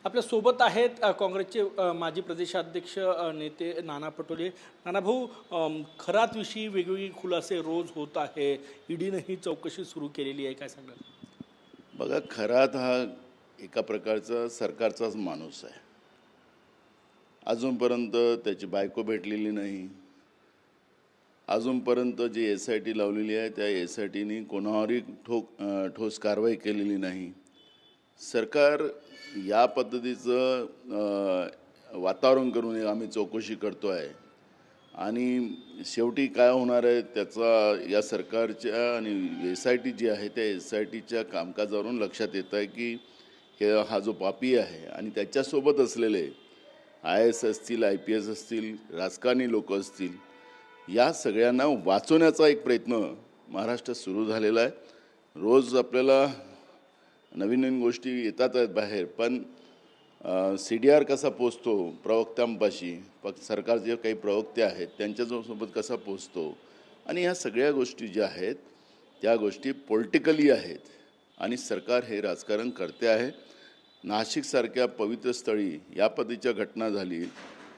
आपल्या सोबत आहेत काँग्रेसचे माजी प्रदेशाध्यक्ष नेते नाना पटोले. नाना भाऊ, खरातविषयी वेगवेगळे खुलासे रोज होत आहे. ईडीनं ही चौकशी सुरू केलेली आहे, काय सांगाल? बघा, खरात हा एका प्रकारचा सरकारचाच माणूस आहे. अजूनपर्यंत त्याची बायको भेटलेली नाही. अजूनपर्यंत जी SIT लावलेली आहे त्या SITनी कोणावरही ठोस कारवाई केलेली नाही. सरकार या पद्धतीचं वातावरण करून आम्ही चौकशी करतो आहे आणि शेवटी काय होणार आहे त्याचा या सरकारच्या आणि SIT जी आहे त्या SITच्या कामकाजावरून लक्षात येतं आहे की हा जो पापी आहे आणि त्याच्यासोबत असलेले IAS असतील, IPS असतील, राजकारणी लोक असतील, या सगळ्यांना वाचवण्याचा एक प्रयत्न महाराष्ट्रात सुरू झालेला आहे. रोज आपल्याला नवीन नवीन गोष्टी येतात आहेत बाहेर, पण CDR कसा पोचतो प्रवक्त्यांपाशी, सरकारचे जे काही प्रवक्ते आहेत त्यांच्यासोबत कसा पोचतो, आणि ह्या सगळ्या गोष्टी ज्या आहेत त्या गोष्टी पॉलिटिकली आहेत आणि सरकार हे राजकारण करते आहे. नाशिकसारख्या पवित्र स्थळी या पद्धतीच्या घटना झाली,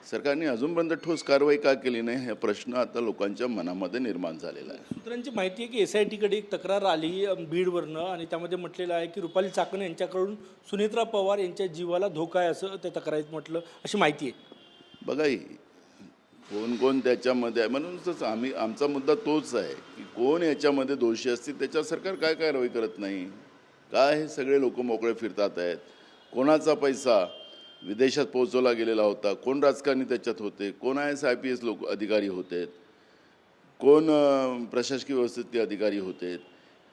सरकारने अजूनपर्यंत ठोस कारवाई का केली नाही हा प्रश्न आता लोकांच्या मनामध्ये निर्माण झालेला आहे. सूत्रांची माहिती आहे की SITकडे एक तक्रार आली बीडवरनं आणि त्यामध्ये म्हटलेलं आहे की रुपाली चाकण यांच्याकडून सुनेत्रा पवार यांच्या जीवाला धोका आहे असं त्या तक्रारीत म्हटलं, अशी माहिती आहे. बघा, कोण कोण त्याच्यामध्ये आहे म्हणूनच आमचा मुद्दा तोच आहे की कोण याच्यामध्ये दोषी असतील त्याच्यावर सरकार काय कारवाई करत नाही. काय हे सगळे लोक मोकळे फिरतात आहेत, कोणाचा पैसा विदेशात पोहोचवला गेलेला होता, कोण राजकारणी त्याच्यात होते, कोण IAS IPS लोक अधिकारी होते, कोण प्रशासकीय व्यवस्थेतले अधिकारी होते,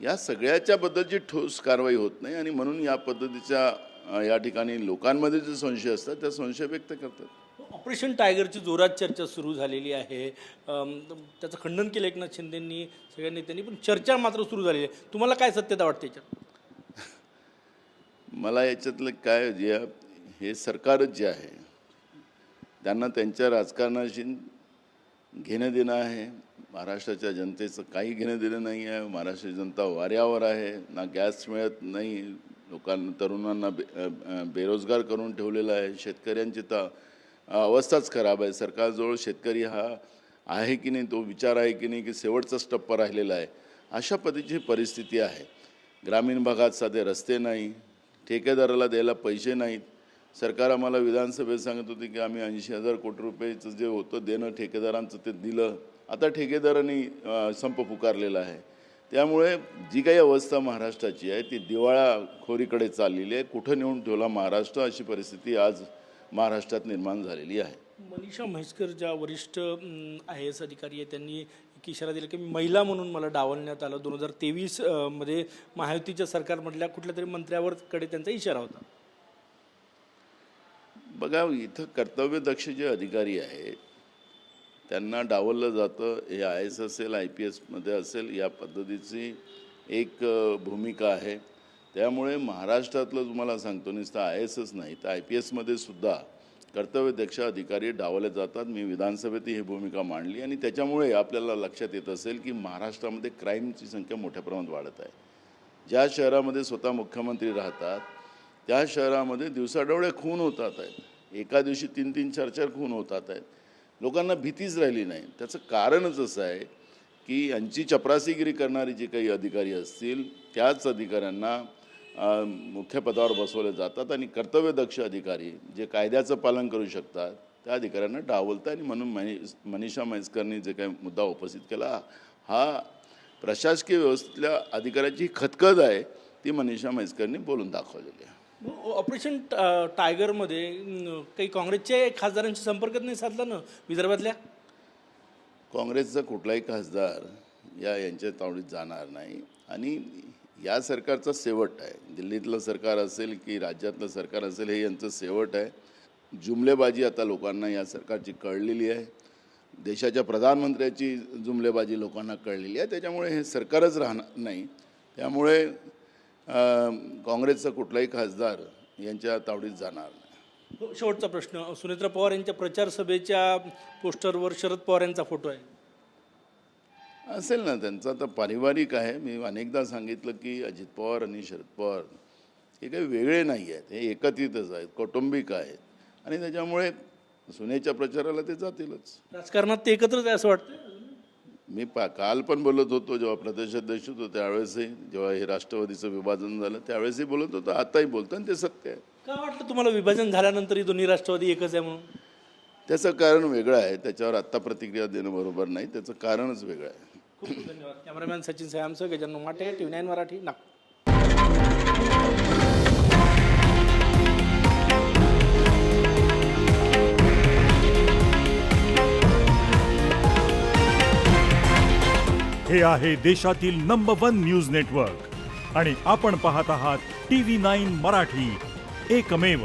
या सगळ्याच्याबद्दलची ठोस कारवाई होत नाही आणि म्हणून या पद्धतीच्या या ठिकाणी लोकांमध्ये जे संशय असतात त्या संशय व्यक्त करतात. ऑपरेशन टायगरची जोरात चर्चा सुरू झालेली आहे. त्याचं खंडन केलं एकनाथ शिंदेंनी, सगळ्या नेत्यांनी, पण चर्चा मात्र सुरू झालेली आहे. तुम्हाला काय सत्यता वाटते याच्यात? मला याच्यातलं काय हे सरकारच जे आहे त्यांना त्यांच्या राजकारणाशी घेणं देणं आहे. महाराष्ट्राच्या जनतेचं काही घेणं देणं नाही आहे. महाराष्ट्राची जनता वाऱ्यावर आहे. ना गॅस मिळत नाही, लोकांना तरुणांना बेरोजगार करून ठेवलेलं आहे. शेतकऱ्यांची तर अवस्थाच खराब आहे. सरकारजवळ शेतकरी हा आहे की नाही, तो विचार आहे की नाही, की शेवटचाच टप्पा राहिलेला आहे. अशा पद्धतीची परिस्थिती आहे. ग्रामीण भागात साधे रस्ते नाही, ठेकेदाराला द्यायला पैसे नाहीत. सरकार आम्हाला विधानसभेत सांगत होते की आम्ही 80,000 कोटी रुपयेचं जे होतं देणं ठेकेदारांचं ते दिलं. आता ठेकेदारांनी संप पुकारलेला आहे. त्यामुळे जी काही अवस्था महाराष्ट्राची आहे ती दिवाळाखोरीकडे चाललेली आहे. कुठं नेऊन ठेवला महाराष्ट्र, अशी परिस्थिती आज महाराष्ट्रात निर्माण झालेली आहे. मनीषा म्हैसकर ज्या वरिष्ठ IAS अधिकारी आहे त्यांनी एक इशारा दिला की महिला म्हणून मला डावलण्यात आलं. 2023 मध्ये महायुतीच्या सरकारमधल्या कुठल्या तरी मंत्र्यावरकडे त्यांचा इशारा होता. बघा, इथं कर्तव्यदक्ष जे अधिकारी आहेत त्यांना डावललं जातं. हे IAS असेल, IPSमध्ये असेल, या पद्धतीची एक भूमिका आहे. त्यामुळे महाराष्ट्रातलं तुम्हाला सांगतो, नुसतं IASच नाही तर IPSमध्ये सुद्धा कर्तव्यदक्ष अधिकारी डावले जातात. मी विधानसभेतही ही भूमिका मांडली आणि त्याच्यामुळे आपल्याला लक्षात येत असेल की महाराष्ट्रामध्ये क्राईमची संख्या मोठ्या प्रमाणात वाढत आहे. ज्या शहरामध्ये स्वतः मुख्यमंत्री राहतात त्या शहरामध्ये दिवसाढवळे खून होतात आहेत. एका दिवशी 3-3, 4-4 खून होतात आहेत. लोकांना भीतीच राहिली नाही. त्याचं कारणच असं आहे की यांची चपरासीगिरी करणारी जी काही अधिकारी असतील त्याच अधिकाऱ्यांना मुख्य पदावर बसवले जातात आणि कर्तव्यदक्ष अधिकारी जे कायद्याचं पालन करू शकतात त्या अधिकाऱ्यांना डावलतात. आणि म्हणून मनीषा म्हैसकरनी जे काही मुद्दा उपस्थित केला हा प्रशासकीय व्यवस्थेतल्या अधिकाऱ्याची खतखत आहे, ती मनीषा म्हैसकरनी बोलून दाखवलेली आहे. ऑपरेशन टायगरमध्ये काही काँग्रेसच्या खासदारांशी संपर्कात नाही साधला ना विदर्भातल्या? काँग्रेसचा कुठलाही खासदार यांच्या तावडीत जाणार नाही आणि या सरकारचा शेवट आहे. दिल्लीतलं सरकार असेल की राज्यातलं सरकार असेल, हे यांचं शेवट आहे. जुमलेबाजी आता लोकांना या सरकारची कळलेली आहे. देशाच्या प्रधानमंत्र्याची जुमलेबाजी लोकांना कळलेली आहे. त्याच्यामुळे हे सरकारच राहणार नाही. त्यामुळे काँग्रेसचा कुठलाही खासदार यांच्या तावडीत जाणार नाही. शेवटचा प्रश्न, सुनेत्रा पवार यांच्या प्रचार सभेच्या पोस्टरवर शरद पवार यांचा फोटो आहे. असेल ना, त्यांचा तर पारिवारिक आहे. मी अनेकदा सांगितलं की अजित पवार आणि शरद पवार हे काही वेगळे नाही आहेत, हे एकत्रितच आहेत, कौटुंबिक आहेत आणि त्याच्यामुळे सुनेच्या प्रचाराला ते जातीलच. राजकारणात ते एकत्रच आहे असं वाटतं. मी काल पण बोलत होतो, जेव्हा प्रदेशाध्यक्ष होतो त्यावेळेसही, जेव्हा हे राष्ट्रवादीचं विभाजन झालं त्यावेळेसही बोलत होतो, आताही बोलतो आणि ते सत्य आहे. का वाटतं तुम्हाला विभाजन झाल्यानंतरही दोन्ही राष्ट्रवादी एकच आहे म्हणून? त्याचं कारण वेगळं आहे, त्याच्यावर आत्ता प्रतिक्रिया देणं बरोबर नाही, त्याचं कारणच वेगळं आहे. खूप खूप धन्यवाद. कॅमेरामॅन सचिन सयामसह गजानन माटे, TV9 मराठी, नागपूर. हे आहे देशातील नंबर 1 न्यूज नेटवर्क आणि आपण पाहत आहात TV9 मराठी, एकमेव.